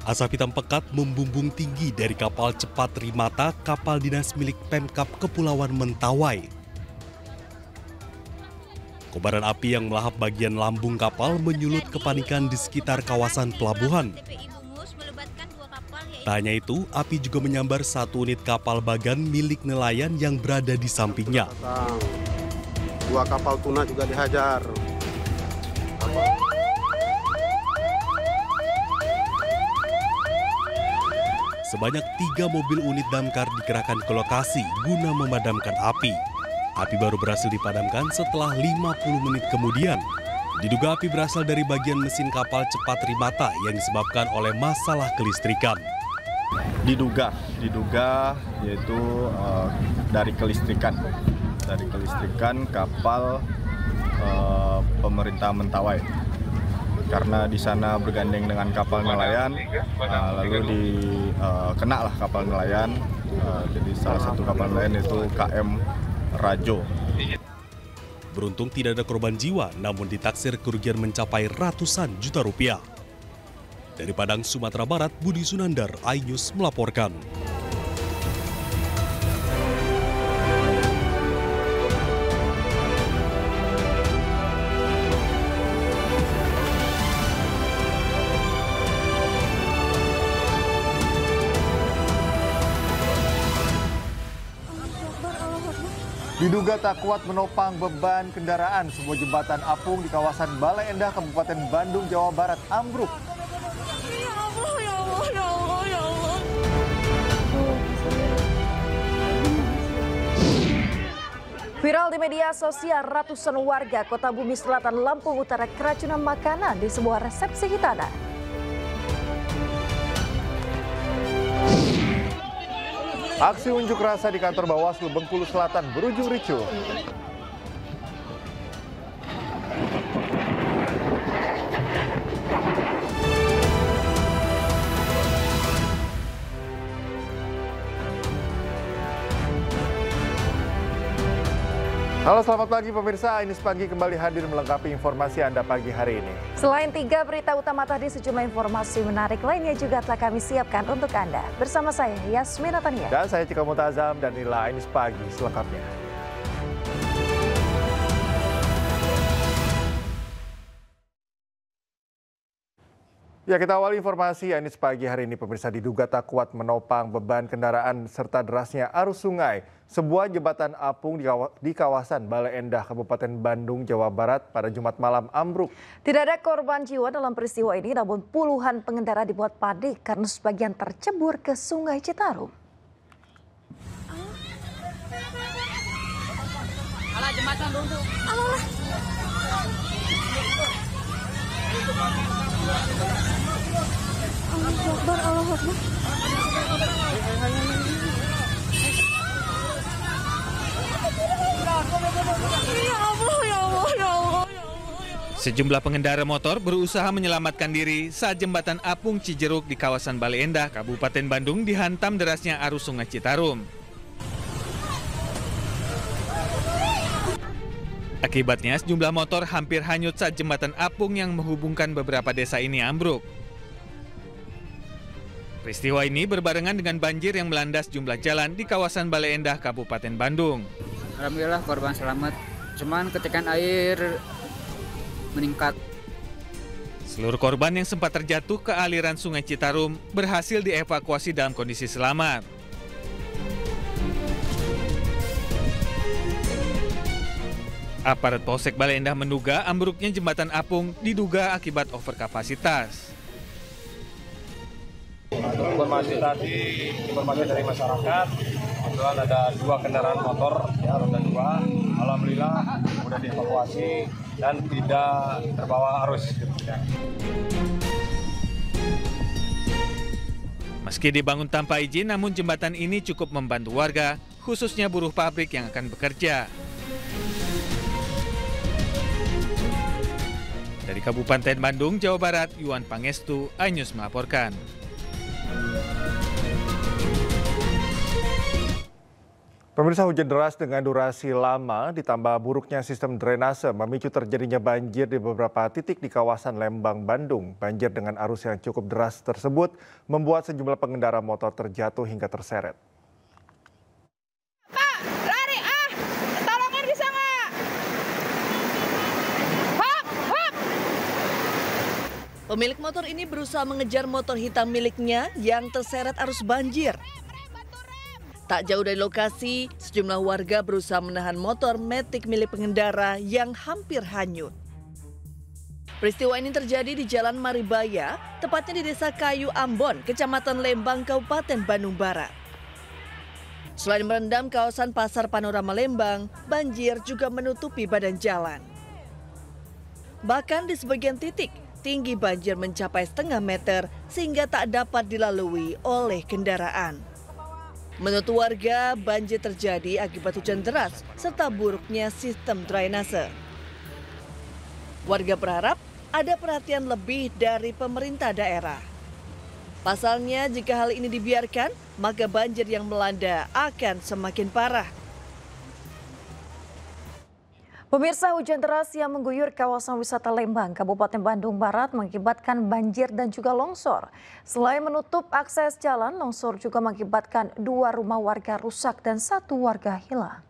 Asap hitam pekat membumbung tinggi dari kapal cepat Trimata, kapal dinas milik Pemkab Kepulauan Mentawai. Kobaran api yang melahap bagian lambung kapal menyulut kepanikan di sekitar kawasan pelabuhan. Tak hanya itu, api juga menyambar satu unit kapal bagan milik nelayan yang berada di sampingnya. 2 kapal tuna juga dihajar. Sebanyak 3 mobil unit damkar dikerahkan ke lokasi guna memadamkan api. Api baru berhasil dipadamkan setelah 50 menit kemudian. Diduga api berasal dari bagian mesin kapal cepat Trimata yang disebabkan oleh masalah kelistrikan. Diduga yaitu dari kelistrikan kapal pemerintah Mentawai. Karena di sana bergandeng dengan kapal nelayan, lalu dikenalah kapal nelayan. Jadi salah satu kapal nelayan itu KM Rajo. Beruntung tidak ada korban jiwa, namun ditaksir kerugian mencapai ratusan juta rupiah. Dari Padang, Sumatera Barat, Budi Sunandar, iNews melaporkan. Diduga tak kuat menopang beban kendaraan, sebuah jembatan apung di kawasan Bale Endah, Kabupaten Bandung, Jawa Barat ambruk. Viral di media sosial, ratusan warga Kota Bumi Selatan, Lampung Utara keracunan makanan di sebuah resepsi hitana. Aksi unjuk rasa di kantor Bawaslu Bengkulu Selatan berujung ricuh. Halo, selamat pagi pemirsa. iNews Pagi kembali hadir melengkapi informasi Anda pagi hari ini. Selain 3 berita utama tadi, sejumlah informasi menarik lainnya juga telah kami siapkan untuk Anda. Bersama saya, Yasmina Tania. Dan saya Cika Mutazam, dan inilah iNews Pagi selengkapnya. Ya, kita awali informasi iNews Pagi hari ini. Pemirsa, diduga tak kuat menopang beban kendaraan serta derasnya arus sungai. Sebuah jembatan apung di kawasan Bale Endah, Kabupaten Bandung, Jawa Barat pada Jumat malam ambruk. Tidak ada korban jiwa dalam peristiwa ini, namun puluhan pengendara dibuat panik karena sebagian tercebur ke Sungai Citarum. Alah, jembatan runtuh. Alah. Allah Akbar. Sejumlah pengendara motor berusaha menyelamatkan diri saat jembatan apung Cijeruk di kawasan Bale Endah, Kabupaten Bandung dihantam derasnya arus Sungai Citarum. Akibatnya sejumlah motor hampir hanyut saat jembatan apung yang menghubungkan beberapa desa ini ambruk. Peristiwa ini berbarengan dengan banjir yang melanda sejumlah jalan di kawasan Bale Endah, Kabupaten Bandung. Alhamdulillah korban selamat, cuman ketekan air meningkat. Seluruh korban yang sempat terjatuh ke aliran Sungai Citarum berhasil dievakuasi dalam kondisi selamat. Aparat Polsek Bale Endah menduga ambruknya jembatan apung diduga akibat overkapasitas. Informasi dari masyarakat, kebetulan ada 2 kendaraan motor, ya, roda 2. Alhamdulillah sudah dievakuasi dan tidak terbawa arus. Meski dibangun tanpa izin, namun jembatan ini cukup membantu warga, khususnya buruh pabrik yang akan bekerja. Dari Kabupaten Bandung, Jawa Barat, Yuan Pangestu, iNews melaporkan. Pemirsa, hujan deras dengan durasi lama ditambah buruknya sistem drainase memicu terjadinya banjir di beberapa titik di kawasan Lembang, Bandung. Banjir dengan arus yang cukup deras tersebut membuat sejumlah pengendara motor terjatuh hingga terseret. Kak, lari ah! Tolongin bisa nggak? Hop, hop! Pemilik motor ini berusaha mengejar motor hitam miliknya yang terseret arus banjir. Tak jauh dari lokasi, sejumlah warga berusaha menahan motor Matic milik pengendara yang hampir hanyut. Peristiwa ini terjadi di Jalan Maribaya, tepatnya di Desa Kayu Ambon, Kecamatan Lembang, Kabupaten Bandung Barat. Selain merendam kawasan Pasar Panorama Lembang, banjir juga menutupi badan jalan. Bahkan di sebagian titik, tinggi banjir mencapai setengah meter sehingga tak dapat dilalui oleh kendaraan. Menurut warga, banjir terjadi akibat hujan deras serta buruknya sistem drainase. Warga berharap ada perhatian lebih dari pemerintah daerah. Pasalnya, jika hal ini dibiarkan, maka banjir yang melanda akan semakin parah. Pemirsa, hujan deras yang mengguyur kawasan wisata Lembang, Kabupaten Bandung Barat mengakibatkan banjir dan juga longsor. Selain menutup akses jalan, longsor juga mengakibatkan 2 rumah warga rusak dan 1 warga hilang.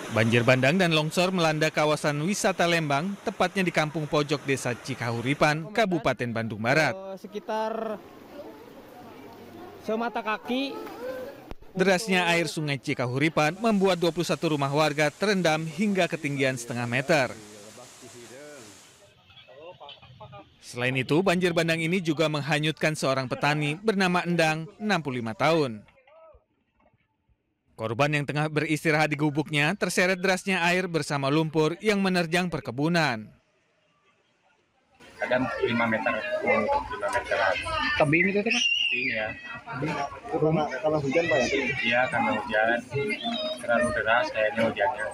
Banjir bandang dan longsor melanda kawasan wisata Lembang, tepatnya di kampung pojok Desa Cikahuripan, Kabupaten Bandung Barat. Sekitar semata kaki. Derasnya air sungai Cikahuripan membuat 21 rumah warga terendam hingga ketinggian setengah meter. Selain itu, banjir bandang ini juga menghanyutkan seorang petani bernama Endang, 65 tahun. Korban yang tengah beristirahat di gubuknya terseret derasnya air bersama lumpur yang menerjang perkebunan. Ada 5 meter, 5 meteran. Tebing itu Pak? Tebing ya. Karena hujan Pak ya? Iya, karena hujan. Terlalu deras kayaknya hujannya.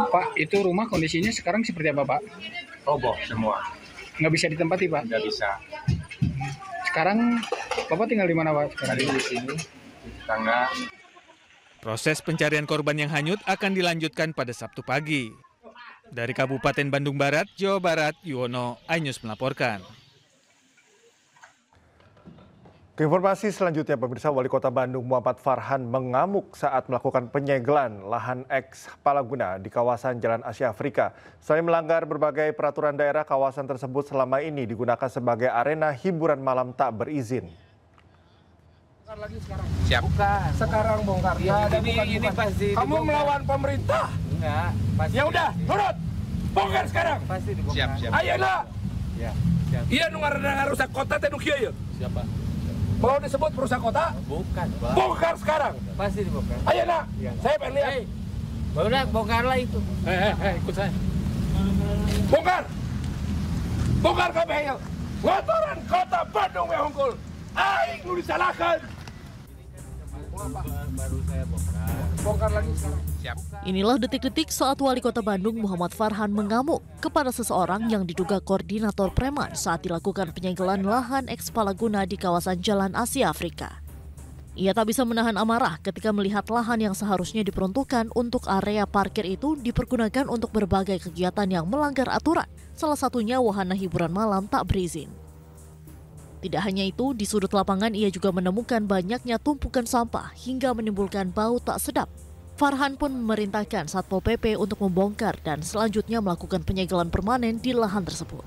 Pak, itu rumah kondisinya sekarang seperti apa Pak? Roboh semua. Nggak bisa ditempati Pak? Nggak bisa. Sekarang Bapak tinggal di mana Pak? Tadi di sini, di tetangga. Proses pencarian korban yang hanyut akan dilanjutkan pada Sabtu pagi. Dari Kabupaten Bandung Barat, Jawa Barat, Yuwono, iNews melaporkan. Informasi selanjutnya, pemirsa, Wali Kota Bandung Muhammad Farhan mengamuk saat melakukan penyegelan lahan eks Palaguna di kawasan Jalan Asia Afrika. Selain melanggar berbagai peraturan daerah, kawasan tersebut selama ini digunakan sebagai arena hiburan malam tak berizin. Lagi sekarang. Siap. Bukan. Sekarang bongkar. Ya, ini pasti kamu melawan pemerintah. Enggak. Pasti. Ya udah, nurut. Bongkar sekarang. Pasti dibongkar. Siap. Ayeuna. Ya. Siap. Iya nu ngaranna rusak kota teh nu kieu. Siapa? Mau disebut perusak kota? Bukan, Pak. Bongkar sekarang. Pasti dibongkar. Ayeuna. Ya. Saya pengen lihat. Udah bongkarlah itu. Ikut saya. Bongkar. Bongkar kabeh. Ngotoran kota Bandung we hungkul. Aing nu disalahkeun. Baru saya bongkar. Bongkar lagi sekarang. Siap. Inilah detik-detik saat Wali Kota Bandung Muhammad Farhan mengamuk kepada seseorang yang diduga koordinator preman saat dilakukan penyegelan lahan eks Palaguna di kawasan Jalan Asia Afrika. Ia tak bisa menahan amarah ketika melihat lahan yang seharusnya diperuntukkan untuk area parkir itu dipergunakan untuk berbagai kegiatan yang melanggar aturan, salah satunya wahana hiburan malam tak berizin. Tidak hanya itu, di sudut lapangan ia juga menemukan banyaknya tumpukan sampah hingga menimbulkan bau tak sedap. Farhan pun memerintahkan Satpol PP untuk membongkar dan selanjutnya melakukan penyegelan permanen di lahan tersebut.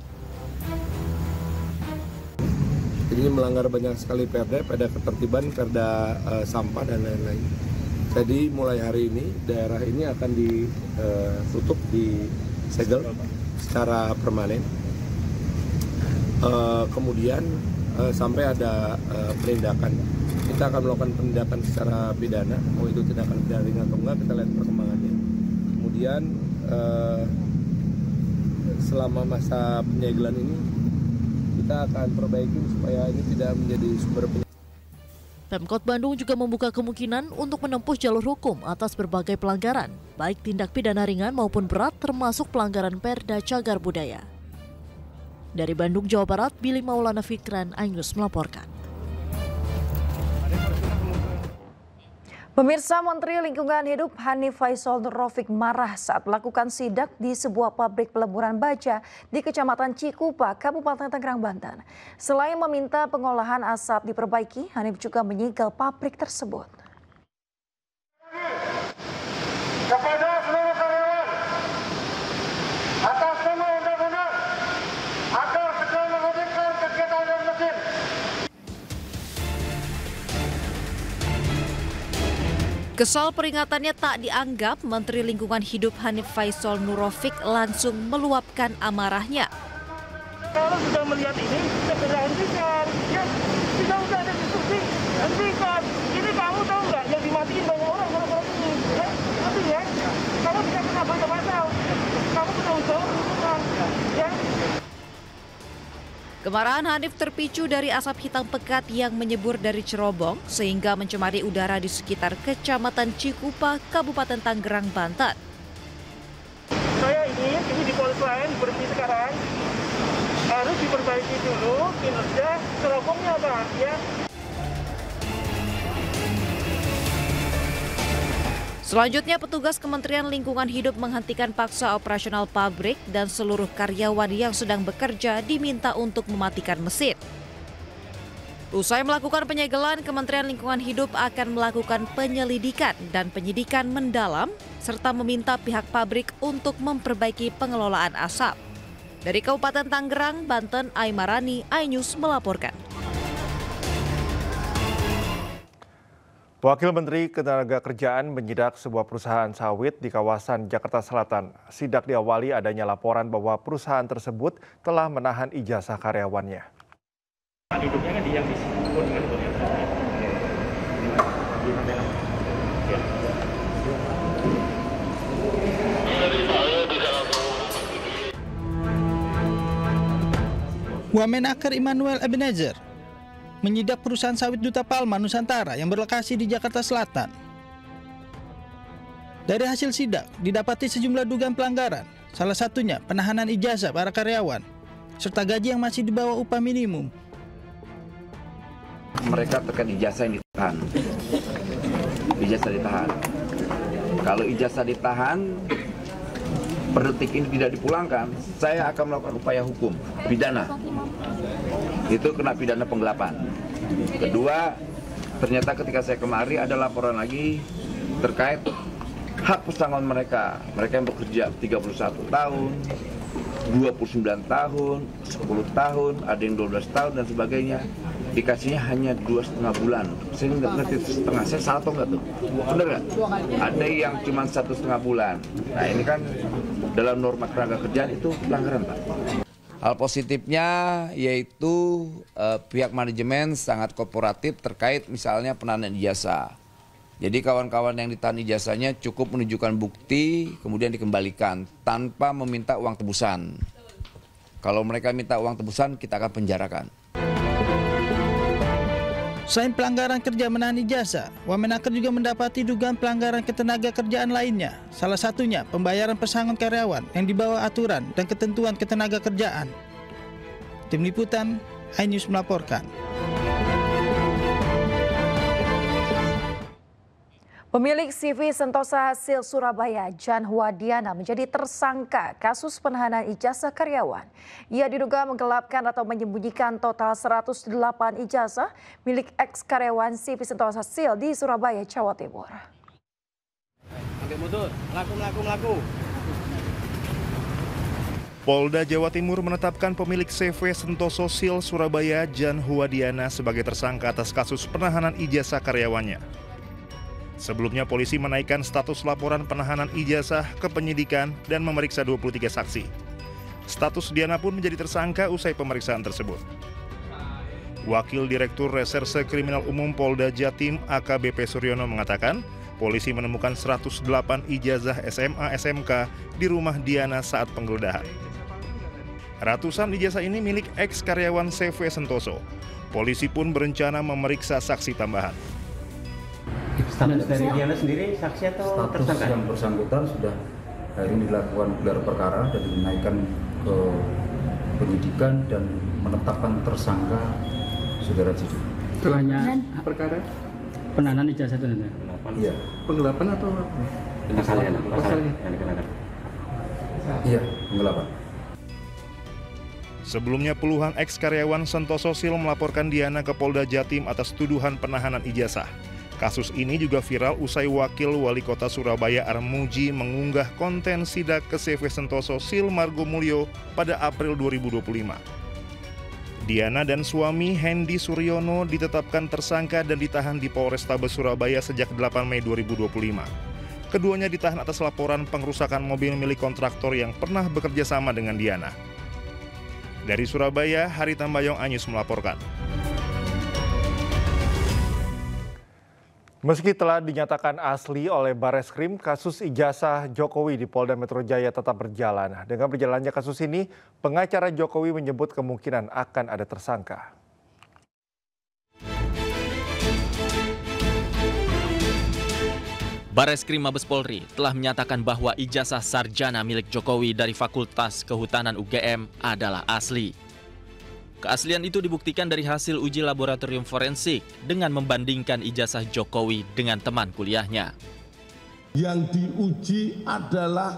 Ini melanggar banyak sekali perda ketertiban, perda sampah dan lain-lain. Jadi mulai hari ini daerah ini akan ditutup, disegel secara permanen. Kemudian sampai ada penindakan. Kita akan melakukan penindakan secara pidana, mau itu tindakan pidana ringan atau enggak, kita lihat perkembangannya. Kemudian selama masa penyegelan ini kita akan perbaiki supaya ini tidak menjadi sumber penyakit. Pemkot Bandung juga membuka kemungkinan untuk menempuh jalur hukum atas berbagai pelanggaran, baik tindak pidana ringan maupun berat termasuk pelanggaran Perda Cagar Budaya. Dari Bandung, Jawa Barat, Billy Maulana Fikran, iNews melaporkan. Pemirsa, Menteri Lingkungan Hidup Hanif Faisal Nurrofiq marah saat melakukan sidak di sebuah pabrik peleburan baja di Kecamatan Cikupa, Kabupaten Tangerang, Banten. Selain meminta pengolahan asap diperbaiki, Hanif juga menyegel pabrik tersebut. Kepada seluruh karyawan, atas nama undang-undang, agar segera menghentikan kegiatan dan mesin. Kesal peringatannya tak dianggap, Menteri Lingkungan Hidup Hanif Faisal Nurrofiq langsung meluapkan amarahnya. Kalau sudah melihat ini, segera hentikan. Ya, tidak usah ada diskusi. Hentikan. Ini kamu tahu nggak yang dimatiin banyak orang kalau ini? Ya, artinya, kalau tidak kena banyak pasal, kamu tidak usah hentikan. Ya. Kemarahan Hanif terpicu dari asap hitam pekat yang menyembur dari cerobong sehingga mencemari udara di sekitar Kecamatan Cikupa, Kabupaten Tangerang, Banten. Saya ingin ini di polis lain berhenti sekarang, harus diperbaiki dulu kinerja cerobongnya, Pak. Ya. Selanjutnya, petugas Kementerian Lingkungan Hidup menghentikan paksa operasional pabrik dan seluruh karyawan yang sedang bekerja diminta untuk mematikan mesin. Usai melakukan penyegelan, Kementerian Lingkungan Hidup akan melakukan penyelidikan dan penyidikan mendalam serta meminta pihak pabrik untuk memperbaiki pengelolaan asap. Dari Kabupaten Tangerang, Banten, Aimarani, iNews melaporkan. Wakil Menteri Ketenagakerjaan menyidak sebuah perusahaan sawit di kawasan Jakarta Selatan. Sidak diawali adanya laporan bahwa perusahaan tersebut telah menahan ijazah karyawannya. Hidupnya kan yang disebut dengan Wamenaker Immanuel Ebenezer menyidak perusahaan sawit Duta Palma Nusantara yang berlokasi di Jakarta Selatan. Dari hasil sidak, didapati sejumlah dugaan pelanggaran, salah satunya penahanan ijazah para karyawan, serta gaji yang masih di bawah upah minimum. Mereka terkait ijazah yang ditahan. Ijazah ditahan. Kalau ijazah ditahan, per detik ini tidak dipulangkan, saya akan melakukan upaya hukum, pidana. Itu kena pidana penggelapan. Kedua, ternyata ketika saya kemari ada laporan lagi terkait hak pesangon mereka. Mereka yang bekerja 31 tahun, 29 tahun, 10 tahun, ada yang 12 tahun dan sebagainya. Dikasihnya hanya 2,5 bulan. Saya nggak ngerti setengah, saya salah atau nggak tuh? Bener nggak? Ada yang cuma 1,5 bulan. Nah ini kan dalam norma ketenaga kerjaan itu pelanggaran, Pak. Hal positifnya yaitu pihak manajemen sangat kooperatif terkait misalnya penahanan ijazah. Jadi kawan-kawan yang ditahan ijazahnya cukup menunjukkan bukti kemudian dikembalikan tanpa meminta uang tebusan. Kalau mereka minta uang tebusan kita akan penjarakan. Selain pelanggaran kerja menahan ijazah, Wamenaker juga mendapati dugaan pelanggaran ketenaga kerjaan lainnya. Salah satunya pembayaran pesangon karyawan yang di bawah aturan dan ketentuan ketenaga kerjaan. Tim Liputan, iNews melaporkan. Pemilik CV Sentosa Hasil Surabaya, Jan Huadiana, menjadi tersangka kasus penahanan ijazah karyawan. Ia diduga menggelapkan atau menyembunyikan total 108 ijazah milik ex-karyawan CV Sentosa Hasil di Surabaya, Jawa Timur. Polda Jawa Timur menetapkan pemilik CV Sentosa Sil Surabaya, Jan Huadiana, sebagai tersangka atas kasus penahanan ijazah karyawannya. Sebelumnya polisi menaikkan status laporan penahanan ijazah ke penyidikan dan memeriksa 23 saksi. Status Diana pun menjadi tersangka usai pemeriksaan tersebut. Wakil Direktur Reserse Kriminal Umum Polda Jatim AKBP Suryono mengatakan, polisi menemukan 108 ijazah SMA SMK di rumah Diana saat penggeledahan. Ratusan ijazah ini milik ex-karyawan CV Sentoso. Polisi pun berencana memeriksa saksi tambahan. Status dari Diana sendiri saksi atau tersangka? Status yang bersangkutan sudah hari ini dilakukan gelar perkara dan dinaikkan ke penyidikan dan menetapkan tersangka saudara Cici. Setelahnya perkara penahanan ijazah itu? Iya. Penggelapan atau pasal yang dikenakan? Iya, penggelapan. Sebelumnya puluhan eks-karyawan Sentosa Sil melaporkan Diana ke Polda Jatim atas tuduhan penahanan ijazah. Kasus ini juga viral usai Wakil Wali Kota Surabaya Armuji mengunggah konten sidak ke CV Sentosa Sil Margomulyo pada April 2025. Diana dan suami Hendy Suryono ditetapkan tersangka dan ditahan di Polrestabes Surabaya sejak 8 Mei 2025. Keduanya ditahan atas laporan pengrusakan mobil milik kontraktor yang pernah bekerja sama dengan Diana. Dari Surabaya, Hari Tambayong Anyus melaporkan. Meski telah dinyatakan asli oleh Bareskrim, kasus ijazah Jokowi di Polda Metro Jaya tetap berjalan. Dengan berjalannya kasus ini, pengacara Jokowi menyebut kemungkinan akan ada tersangka. Bareskrim Mabes Polri telah menyatakan bahwa ijazah sarjana milik Jokowi dari Fakultas Kehutanan UGM adalah asli. Keaslian itu dibuktikan dari hasil uji laboratorium forensik dengan membandingkan ijazah Jokowi dengan teman kuliahnya. Yang diuji adalah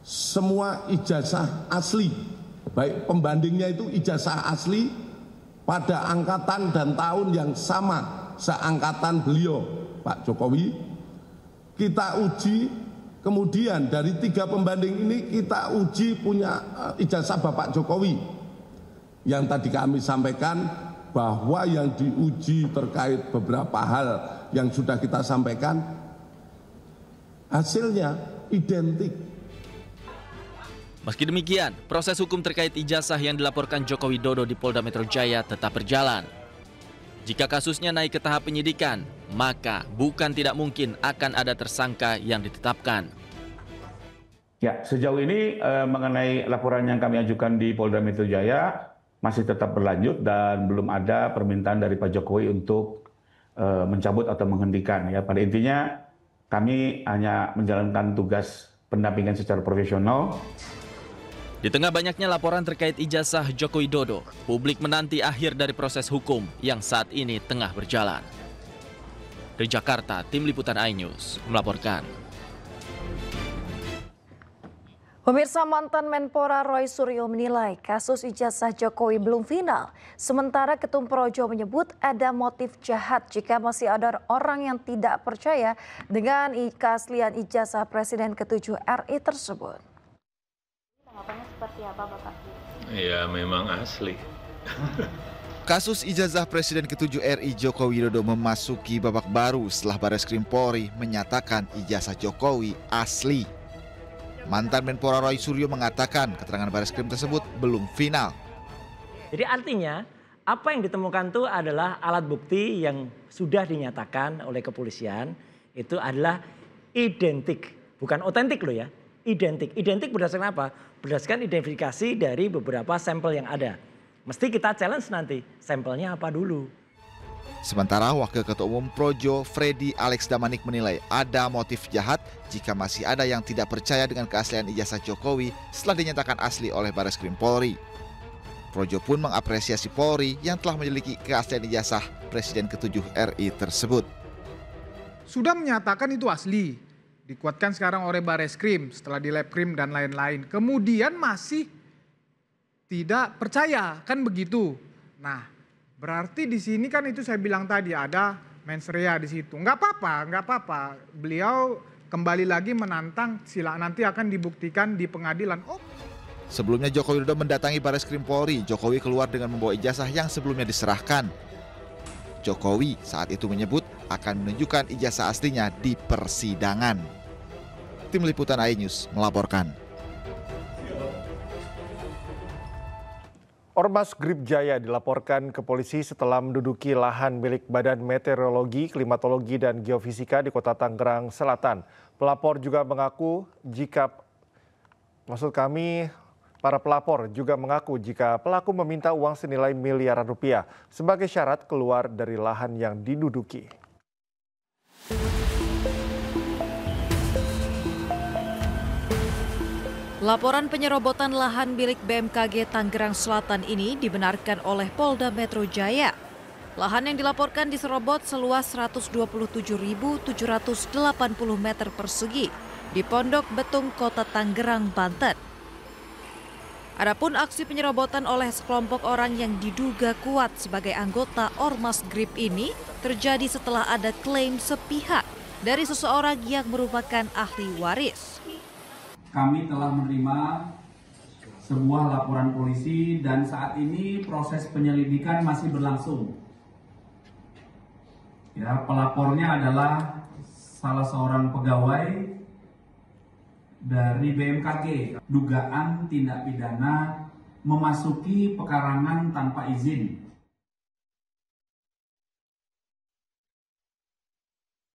semua ijazah asli, baik pembandingnya itu ijazah asli pada angkatan dan tahun yang sama seangkatan beliau, Pak Jokowi. Kita uji, kemudian dari 3 pembanding ini kita uji punya ijazah Bapak Jokowi. Yang tadi kami sampaikan bahwa yang diuji terkait beberapa hal yang sudah kita sampaikan, hasilnya identik. Meski demikian, proses hukum terkait ijazah yang dilaporkan Joko Widodo di Polda Metro Jaya tetap berjalan. Jika kasusnya naik ke tahap penyidikan, maka bukan tidak mungkin akan ada tersangka yang ditetapkan. Ya, sejauh ini mengenai laporan yang kami ajukan di Polda Metro Jaya masih tetap berlanjut dan belum ada permintaan dari Pak Jokowi untuk mencabut atau menghentikan. Ya, pada intinya kami hanya menjalankan tugas pendampingan secara profesional. Di tengah banyaknya laporan terkait ijazah Joko Widodo, publik menanti akhir dari proses hukum yang saat ini tengah berjalan. Dari Jakarta, Tim Liputan iNews melaporkan. Pemirsa, mantan Menpora Roy Suryo menilai kasus ijazah Jokowi belum final. Sementara Ketum Projo menyebut ada motif jahat jika masih ada orang yang tidak percaya dengan keaslian ijazah Presiden ke-7 RI tersebut. Tanggapannya seperti apa, Bapak? Ya, memang asli. Kasus ijazah Presiden ke-7 RI Joko Widodo memasuki babak baru setelah Bareskrim Polri menyatakan ijazah Jokowi asli. Mantan Menpora Roy Suryo mengatakan keterangan Bareskrim tersebut belum final. Jadi artinya apa yang ditemukan itu adalah alat bukti yang sudah dinyatakan oleh kepolisian itu adalah identik, bukan otentik loh ya. Identik. Identik berdasarkan apa? Berdasarkan identifikasi dari beberapa sampel yang ada. Mesti kita challenge nanti, sampelnya apa dulu. Sementara Wakil Ketua Umum Projo, Freddy Alex Damanik menilai ada motif jahat jika masih ada yang tidak percaya dengan keaslian ijazah Jokowi setelah dinyatakan asli oleh Bareskrim Polri. Projo pun mengapresiasi Polri yang telah menyelidiki keaslian ijazah Presiden ke-7 RI tersebut. Sudah menyatakan itu asli. Dikuatkan sekarang oleh Bareskrim setelah di Labkrim dan lain-lain. Kemudian masih tidak percaya, kan begitu. Nah, berarti di sini kan itu saya bilang tadi ada mens rea di situ. Nggak apa-apa. Beliau kembali lagi menantang, nanti akan dibuktikan di pengadilan. Sebelumnya Joko Widodo mendatangi Bareskrim Polri. Jokowi keluar dengan membawa ijazah yang sebelumnya diserahkan. Jokowi saat itu menyebut akan menunjukkan ijazah aslinya di persidangan. Tim Liputan iNews melaporkan. Ormas Grip Jaya dilaporkan ke polisi setelah menduduki lahan milik Badan Meteorologi, Klimatologi, dan Geofisika di Kota Tangerang Selatan. Pelapor juga mengaku Para pelapor juga mengaku jika pelaku meminta uang senilai miliaran rupiah sebagai syarat keluar dari lahan yang diduduki. Laporan penyerobotan lahan milik BMKG Tangerang Selatan ini dibenarkan oleh Polda Metro Jaya. Lahan yang dilaporkan diserobot seluas 127.780 meter persegi di Pondok Betung, Kota Tangerang, Banten. Adapun aksi penyerobotan oleh sekelompok orang yang diduga kuat sebagai anggota Ormas Grip ini terjadi setelah ada klaim sepihak dari seseorang yang merupakan ahli waris. Kami telah menerima sebuah laporan polisi dan saat ini proses penyelidikan masih berlangsung. Ya, pelapornya adalah salah seorang pegawai dari BMKG. Dugaan tindak pidana memasuki pekarangan tanpa izin